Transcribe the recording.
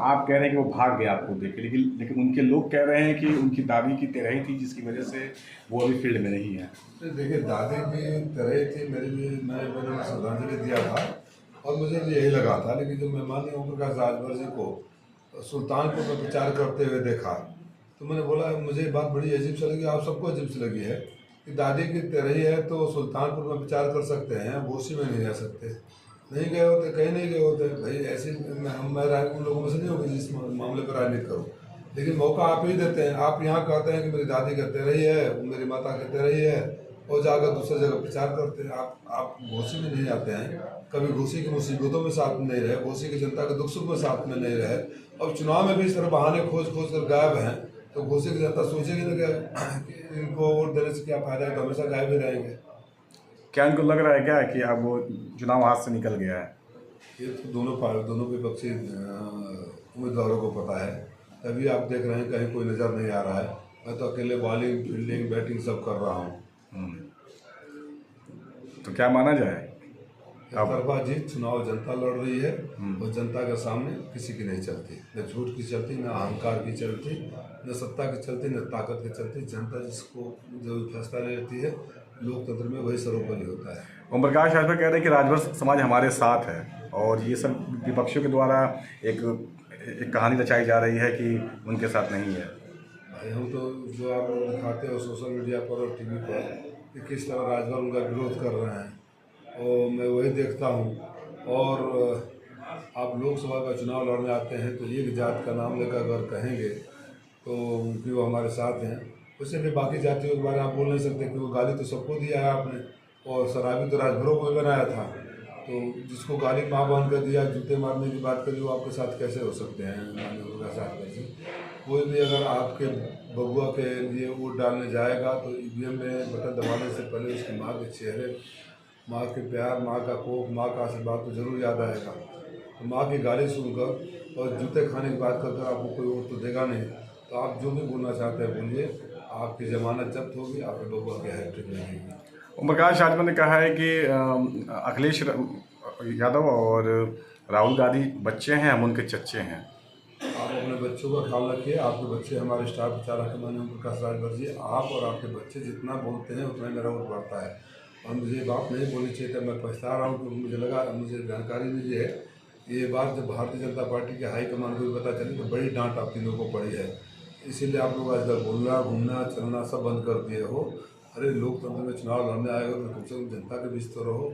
आप कह रहे हैं कि वो भाग गया आपको देख के, लेकिन उनके लोग कह रहे हैं कि उनकी दादी की तेरही थी जिसकी वजह से वो अभी फील्ड में नहीं है। तो देखिए, दादी की तेरही थी, मैंने उन्हें श्रद्धांजलि दिया था और मुझे भी यही लगा था। लेकिन जब मैं माननीय ओम प्रकाश राजभर जी को सुल्तानपुर में प्रचार करते हुए देखा तो मैंने बोला, मुझे बात बड़ी अजीब सी लगी, आप सबको अजीब सी लगी है कि दादी की तेरही है तो सुल्तानपुर में प्रचार कर सकते हैं, घोसी में नहीं जा सकते। नहीं गए होते, कहीं नहीं गए होते भाई। ऐसे मैं उन लोगों में से नहीं होगी जिस मामले पर राजनीति करूँ, लेकिन मौका आप ही देते हैं। आप यहाँ कहते हैं कि मेरी दादी कहते रही है, मेरी माता कहते रही है, और जाकर दूसरी जगह प्रचार करते हैं। आप घोसी में नहीं आते हैं, कभी घोसी की मुसीबतों में साथ में नहीं रहे, घोसी की जनता के दुख सुख में साथ में नहीं रहे, और चुनाव में भी इस तरह बहाने खोज खोज कर गायब हैं, तो घोसी की जनता सोचेगी ना कि इनको वोट देने से क्या फायदा है, तो हमेशा गायब ही रहेंगे। क्या इनको लग रहा है क्या कि अब वो चुनाव हाथ से निकल गया है? ये तो दोनों विपक्षी उम्मीदवारों को पता है, तभी आप देख रहे हैं कहीं कोई नज़र नहीं आ रहा है। मैं तो अकेले बॉलिंग फील्डिंग बैटिंग सब कर रहा हूँ। तो क्या माना जाए? तरफा जीत चुनाव जनता लड़ रही है और जनता के सामने किसी की नहीं चलती, न झूठ की चलती, न अहंकार की चलती, न सत्ता की चलती, न ताकत की चलती। जनता जिसको जो फैसला लेती है लोकतंत्र में वही सर्वोपरि होता है। ओम प्रकाश राजभर कह रहे हैं कि राजभर समाज हमारे साथ है, और ये सब विपक्षियों के द्वारा एक कहानी रचाई जा रही है कि उनके साथ नहीं है। भाई, हम तो जो आप लोग दिखाते हो सोशल मीडिया पर और टीवी पर कि किस तरह राजभर उनका विरोध कर रहे हैं, और मैं वही देखता हूँ। और आप लोकसभा का चुनाव लड़ने आते हैं तो एक जात का नाम लेकर अगर कहेंगे तो कि वो हमारे साथ हैं, उससे भी बाकी जातियों के बारे में आप बोल नहीं सकते कि वो गाली तो सबको दिया है आपने, और शराबी तो राजभरों को भी बनाया था। तो जिसको गाली माँ बन कर दिया, जूते मारने की बात करी, वो आपके साथ कैसे हो सकते हैं? माननीय साथ कैसे? कोई भी अगर आपके बबुआ के लिए वोट डालने जाएगा तो ईवीएम में बटन दबाने से पहले उसकी माँ के चेहरे, माँ के प्यार, माँ का कोप, माँ का आशीर्वाद तो जरूर याद आएगा। तो माँ की गाली सुनकर और जूते खाने की बात कर आपको कोई वोट तो देगा नहीं। तो आप जो भी बोलना चाहते हैं बोलिए, आपकी जमानत जब्त होगी, आपके बबुआ की हैट्रिक लगेगी। ओम प्रकाश राजभर ने कहा है कि अखिलेश यादव और राहुल गांधी बच्चे हैं, हम उनके चच्चे हैं। आप अपने बच्चों का ख्याल रखिए। आपके बच्चे हमारे स्टार प्रचारक हैं माननीय ओम प्रकाश राजभर जी। आप और आपके बच्चे जितना बोलते हैं उतना मेरा वोट बढ़ता है, और मुझे ये बात नहीं बोलनी चाहिए था। मैं पछता रहा हूँ क्योंकि मुझे जानकारी मिली है। ये बात जब भारतीय जनता पार्टी के हाईकमान को भी पता चली तो बड़ी डांट आप तीनों को पड़ी है। इसीलिए आप लोग आजकल बोलना, घूमना, चलना सब बंद कर दिए हो। अरे, लोकतंत्र में चुनाव लड़ने आएगा तो कम से कम जनता के बीच तो रहो।